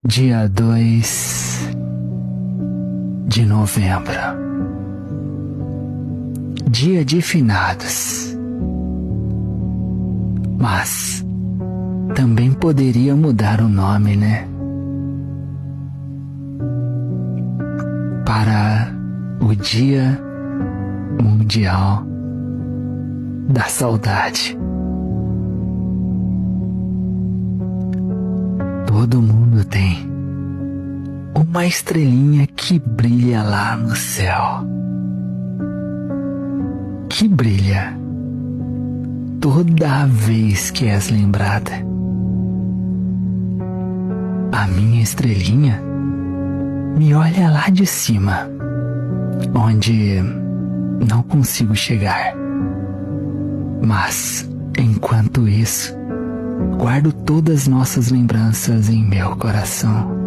Dia 2 de novembro, dia de finados, mas também poderia mudar o nome, né? Para o Dia Mundial da Saudade. Todo mundo tem uma estrelinha que brilha lá no céu, que brilha toda vez que és lembrada. A minha estrelinha me olha lá de cima, onde não consigo chegar. Mas, enquanto isso, guardo todas nossas lembranças em meu coração.